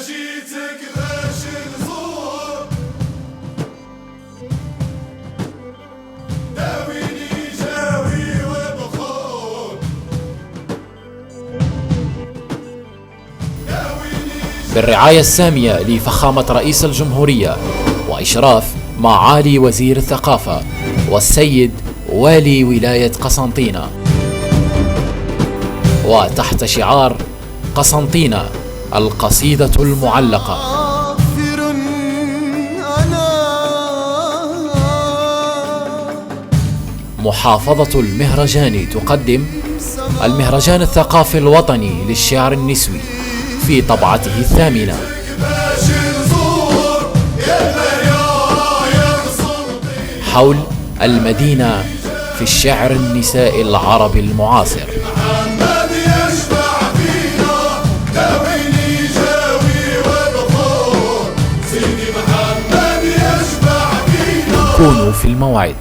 جيتك باش نزور داويني جاوي وبخور بالرعاية السامية لفخامة رئيس الجمهورية وإشراف معالي وزير الثقافة والسيد والي ولاية قسنطينة، وتحت شعار قسنطينة القصيدة المعلقة. محافظة المهرجان تقدم المهرجان الثقافي الوطني للشعر النسوي في طبعته الثامنة حول المدينة في الشعر النسائي العربي المعاصر. كونوا في الموعد.